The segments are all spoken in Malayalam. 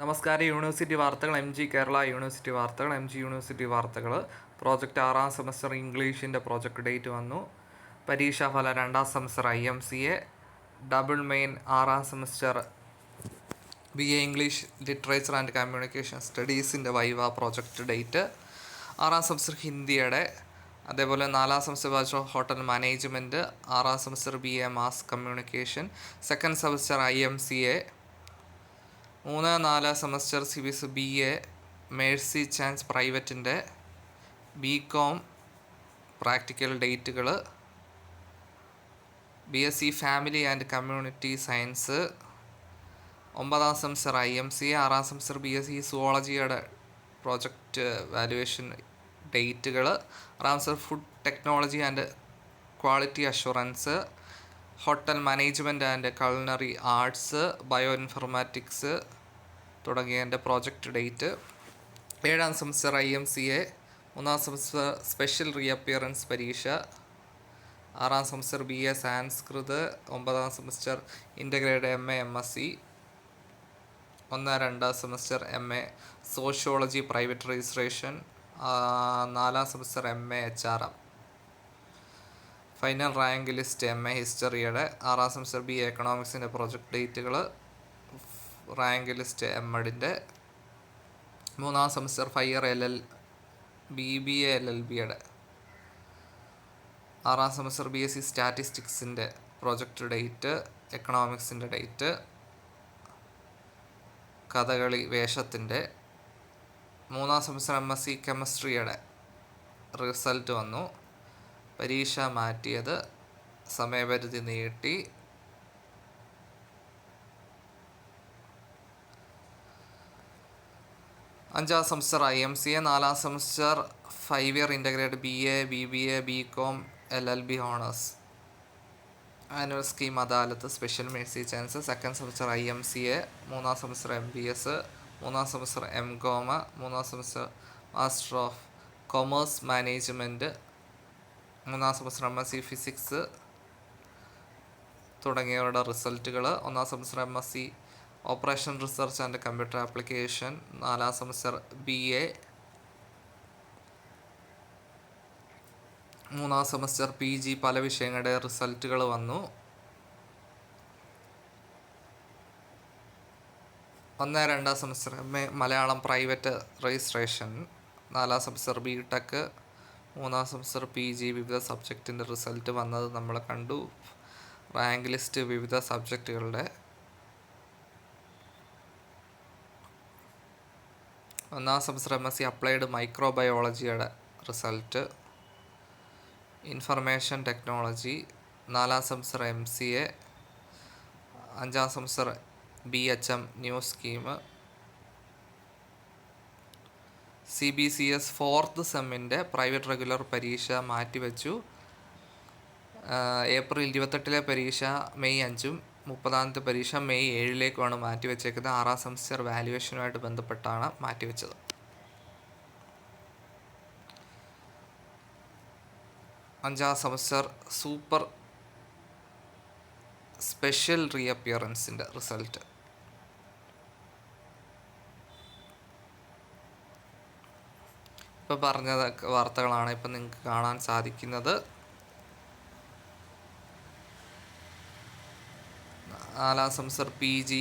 നമസ്കാരം. യൂണിവേഴ്സിറ്റി വാർത്തകൾ. കേരള യൂണിവേഴ്സിറ്റി വാർത്തകൾ. യൂണിവേഴ്സിറ്റി വാർത്തകൾ. പ്രോജക്റ്റ് 6ാം സെമസ്റ്റർ ഇംഗ്ലീഷിൻ്റെ പ്രോജക്റ്റ് ഡേറ്റ് വന്നു. പരീക്ഷാഫലം 2ാം സെമസ്റ്റർ IMCA. ഡബിൾ മെയിൻ 6ാം semester BA English literature and communication സ്റ്റഡീസിൻ്റെ വൈവ പ്രോജക്റ്റ് ഡേറ്റ്. 6ാം സെമസ്റ്റർ ഹിന്ദിയുടെ. അതേപോലെ 4ാം semester bachelor of hotel management. 6ാം semester BA mass communication. Second semester IMCA. 3-4 semester CBS BA mercy chance പ്രൈവറ്റിൻ്റെ BCom പ്രാക്ടിക്കൽ ഡേറ്റുകൾ. BSc family and community science. 9ാം സെമസ്റ്റർ IMCA. 6ാം സെമസ്റ്റർ BSc സുവോളജിയുടെ പ്രോജക്റ്റ് വാല്യുവേഷൻ ഡേറ്റുകൾ. 6ാം semester food technology and quality assurance, hotel management and culinary arts, bio informatics തുടങ്ങിയതിൻ്റെ പ്രോജക്റ്റ് ഡേറ്റ്. 7ാം സെമസ്റ്റർ IMCA. 3ാം സെമസ്റ്റർ സ്പെഷ്യൽ റീഅപ്പിയറൻസ് പരീക്ഷ. 6ാം സെമസ്റ്റർ BA സാൻസ്കൃത്. 9ാം semester integrated MA MSc. 1-2 semester MA sociology private registration. 4ാം semester MA HRM. Final rank list MA ഹിസ്റ്ററിയുടെ. 6ാം സെമസ്റ്റർ BA എക്കണോമിക്സിൻ്റെ പ്രോജക്റ്റ് ഡേറ്റുകൾ. റാങ്ക് ലിസ്റ്റ് MEഡിൻ്റെ. 3ാം സെമസ്റ്റർ ഫയർ BBA LLBയുടെ. 6ാം സെമസ്റ്റർ BSc സ്റ്റാറ്റിസ്റ്റിക്സിൻ്റെ പ്രോജക്റ്റ് ഡേറ്റ്, എക്കണോമിക്സിൻ്റെ ഡേറ്റ്. കഥകളി വേഷത്തിൻ്റെ. 3ാം സെമസ്റ്റർ MSc കെമിസ്ട്രിയുടെ റിസൾട്ട് വന്നു. പരീക്ഷ മാറ്റിയത്, സമയപരിധി നീട്ടി. 5ാം സെമസ്റ്റർ IMCA. 4ാം semester 5 year integrated BA BBA BCom LLB honours annual scheme അദാലത്ത് special mercy chance. Second semester IMCA. 3ാം സെമസ്റ്റർ MBS. 3ാം സെമസ്റ്റർ MCom. 3ാം semester master of commerce management. 3ാം സെമസ്റ്റർ MSc ഫിസിക്സ് തുടങ്ങിയവരുടെ റിസൾട്ടുകൾ. 1ാം semester MSc operation research and computer application. 4ാം സെമസ്റ്റർ BA. 3ാം സെമസ്റ്റർ PG പല വിഷയങ്ങളുടെ റിസൾട്ടുകൾ വന്നു. 1-2 semester MA Malayalam private registration. 4ാം സെമസ്റ്റർ BTech. 3ാം സെമസ്റ്റർ PG വിവിധ സബ്ജക്റ്റിൻ്റെ റിസൾട്ട് വന്നത് നമ്മൾ കണ്ടു. റാങ്ക് ലിസ്റ്റ് വിവിധ സബ്ജക്റ്റുകളുടെ. 1ാം സെമസ്റ്റർ MSc അപ്ലൈഡ് മൈക്രോബയോളജിയുടെ റിസൾട്ട്. Information technology. 4ാം സെമസ്റ്റർ MCA. 5ാം semester BHM new scheme. CBCS 4th സെമ്മിൻ്റെ പ്രൈവറ്റ് റെഗുലർ പരീക്ഷ മാറ്റിവെച്ചു. ഏപ്രിൽ 28 പരീക്ഷ മെയ് 5-ഉം 30ാമത്തെ പരീക്ഷ മെയ് 7-ലേക്കുമാണ് മാറ്റിവെച്ചേക്കുന്നത്. 6ാം സെമസ്റ്റർ വാല്യുവേഷനുമായിട്ട് ബന്ധപ്പെട്ടാണ് മാറ്റിവെച്ചത്. 5ാം സെമസ്റ്റർ സൂപ്പർ സ്പെഷ്യൽ റീഅപ്പിയറൻസിൻ്റെ റിസൾട്ട്. ഇപ്പോൾ പറഞ്ഞ വാർത്തകളാണ് ഇപ്പം നിങ്ങൾക്ക് കാണാൻ സാധിക്കുന്നത്. 4ാം സെമസ്റ്റർ PG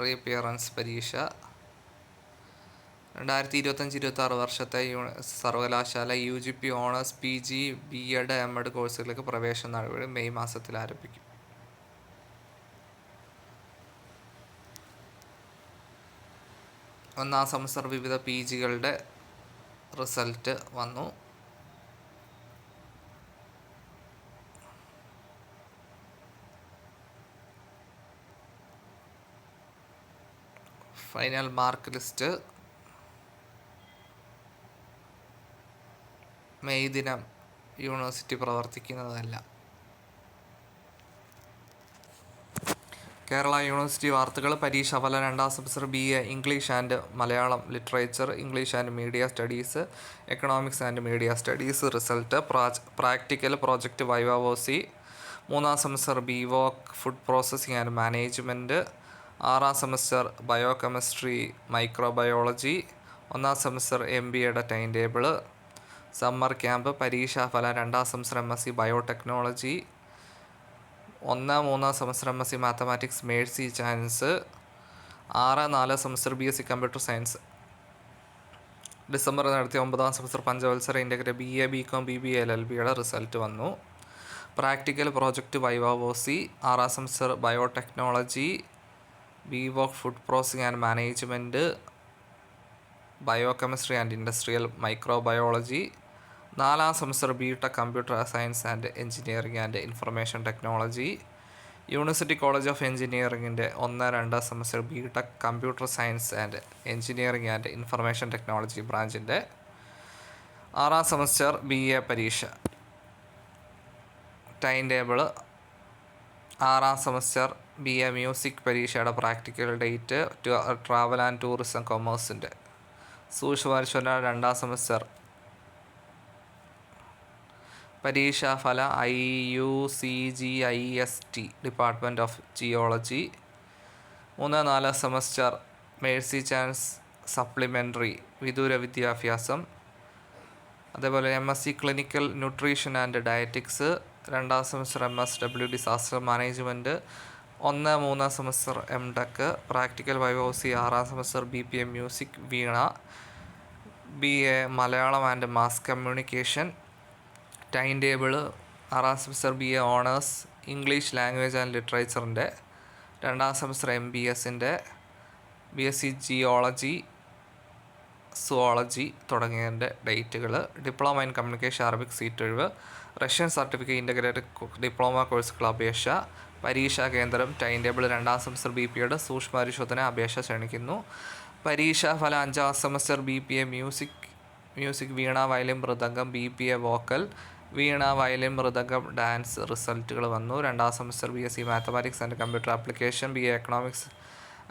റീഅപ്പിയറൻസ് പരീക്ഷ. 2025-26 വർഷത്തെ സർവകലാശാല UGP owners PG B.Ed M.Ed കോഴ്സുകളിലേക്ക് പ്രവേശന നടപടി മെയ് മാസത്തിൽ ആരംഭിക്കും. 1ാം സെമസ്റ്റർ വിവിധ PGകളുടെ റിസൾട്ട് വന്നു. ഫൈനൽ മാർക്ക് ലിസ്റ്റ് മെയ് ദിനം യൂണിവേഴ്സിറ്റി പ്രവർത്തിക്കുന്നതല്ല. കേരള യൂണിവേഴ്സിറ്റി വാർത്തകൾ. പരീക്ഷാഫലം 2ാം semester BA English and Malayalam literature, English and media studies, economics and media studies result. Practical project viva OC. 3ാം semester BVOC food processing and management. 6ാം സെമസ്റ്റർ ബയോ കെമിസ്ട്രി മൈക്രോബയോളജി. 1ാം സെമസ്റ്റർ MBAയുടെ ടൈം ടേബിള്. Summer camp. പരീക്ഷാഫലം 2ാം semester MSc biotechnology. 1-3 semester MSc mathematics mercy chance. 6-4 semester BSc computer science. ഡിസംബറിൽ നടത്തിയ 9ാം സെമസ്റ്റർ പഞ്ചവത്സര ഇൻ്റഗ്രേറ്റഡ് BA BCom BBA LLBയുടെ റിസൾട്ട് വന്നു. Practical project viva voce. 6ാം semester biotechnology. BVOC food processing and management. Bio chemistry and industrial microbiology. 4ാം semester BTech computer science and engineering and information technology. University college of എഞ്ചിനീയറിംഗിൻ്റെ 1-2 semester BTech computer science and engineering and information technology ബ്രാഞ്ചിൻ്റെ 6ാം സെമസ്റ്റർ BA പരീക്ഷ ടൈം ടേബിള്. 6ാം സെമസ്റ്റർ BA മ്യൂസിക് പരീക്ഷയുടെ practical date. Travel and tourism കൊമേഴ്സിൻ്റെ സൂക്ഷ്മപരിശോധന 2ാം സെമസ്റ്റർ. പരീക്ഷാഫലം IUCGIST department of geology. 3-4 semester mercy chance supplementary വിദൂര വിദ്യാഭ്യാസം. അതേപോലെ MSc clinical nutrition and dietetics. 2ാം semester MSW disaster management. 1-3 semester MTech practical viva voce. 6ാം semester BPA music veena. BA Malayalam and mass communication time table. 6ാം semester BA honours English language and ലിറ്ററേച്ചറിൻ്റെ. 2ാം സെമസ്റ്റർ MBSൻ്റെ BSc ജിയോളജി സുവോളജി തുടങ്ങിയതിൻ്റെ ഡേറ്റുകൾ. Diploma in communication Arabic seat ഒഴിവ്. റഷ്യൻ സർട്ടിഫിക്കറ്റ് ഇൻ്റഗ്രേറ്റഡ് ഡിപ്ലോമ കോഴ്സുകൾ അപേക്ഷ. പരീക്ഷാ കേന്ദ്രം. Time table. 2ാം സെമസ്റ്റർ BPAയുടെ സൂക്ഷ്മപരിശോധന അപേക്ഷ ക്ഷണിക്കുന്നു. പരീക്ഷാഫലം 5ാം semester BPA music veena violin mridangam. BPA vocal veena violin mridangam dance റിസൾട്ടുകൾ വന്നു. 2ാം semester BSc mathematics and computer application. BA economics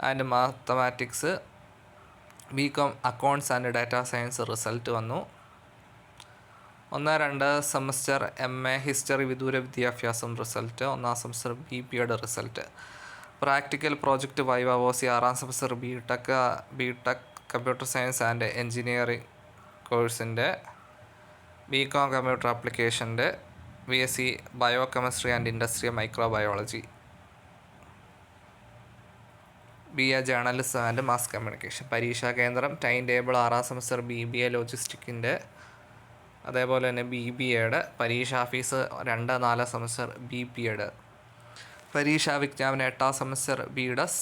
and mathematics. BCom accounts and data science result വന്നു. 1-2 സെമസ്റ്റർ MA ഹിസ്റ്ററി വിദൂര വിദ്യാഭ്യാസം റിസൾട്ട്. 1ാം സെമസ്റ്റർ BPAയുടെ റിസൾട്ട്. Practical project viva voce. 6ാം semester BTech computer science and engineering കോഴ്സിൻ്റെ. BCom കമ്പ്യൂട്ടർ ആപ്ലിക്കേഷൻ്റെ. BSc bio chemistry and industrial microbiology. BA journalism and mass communication. പരീക്ഷാ കേന്ദ്രം. Time table. 6ാം സെമസ്റ്റർ BBA ലോജിസ്റ്റിക്കിൻ്റെ. അതേപോലെ തന്നെ BBAയുടെ പരീക്ഷാ ഫീസ്. 2-4 സെമസ്റ്റർ BPAയുടെ പരീക്ഷാ വിജ്ഞാപനം. 8ാം സെമസ്റ്റർ BDS.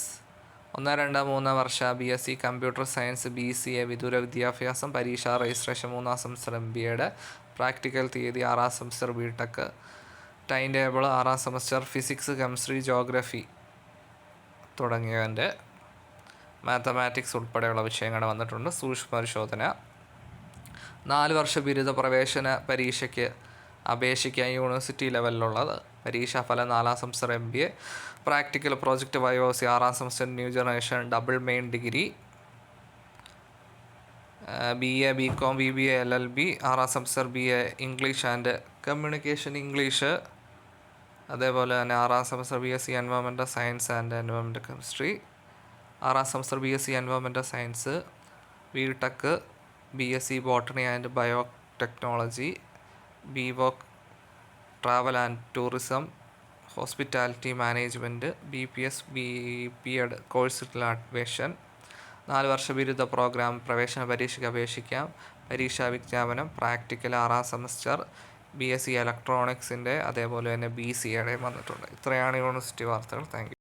1-2-3 വർഷ BSc കമ്പ്യൂട്ടർ സയൻസ് BCA വിദൂര വിദ്യാഭ്യാസം. പരീക്ഷാ രജിസ്ട്രേഷൻ. 3ാം സെമസ്റ്റർ MBAയുടെ പ്രാക്ടിക്കൽ തീയതി. 6ാം സെമസ്റ്റർ BTech ടൈം ടേബിൾ. 6ാം സെമസ്റ്റർ ഫിസിക്സ് കെമിസ്ട്രി ജോഗ്രഫി തുടങ്ങിയതിൻ്റെ മാത്തമാറ്റിക്സ് ഉൾപ്പെടെയുള്ള വിഷയങ്ങൾ വന്നിട്ടുണ്ട്. സൂക്ഷ്മപരിശോധന. 4 വർഷ ബിരുദ പ്രവേശന പരീക്ഷയ്ക്ക് അപേക്ഷിക്കാൻ യൂണിവേഴ്സിറ്റി ലെവലിലുള്ളത്. പരീക്ഷാഫലം 4ാം semester MBA practical project viva voce. 6ാം semester new generation double main degree. BA BCom BBA LLB. 6ാം semester BA English and communication English. അതേപോലെ തന്നെ 6ാം semester BSc environmental science and environmental chemistry. 6ാം semester BSc environmental science. BTech BSc botany and bio technology. BVOC travel and tourism hospitality management. BPS BPAയുടെ കോഴ്സുകൾ അഡ്മിഷൻ. 4 വർഷ ബിരുദ പ്രോഗ്രാം പ്രവേശന പരീക്ഷയ്ക്ക് അപേക്ഷിക്കാം. പരീക്ഷാ വിജ്ഞാപനം. Practical 6ാം semester BSc ഇലക്ട്രോണിക്സിൻ്റെ. അതേപോലെ തന്നെ BCAയുടെയും വന്നിട്ടുണ്ട്. ഇത്രയാണ് യൂണിവേഴ്സിറ്റി വാർത്തകൾ. Thank you.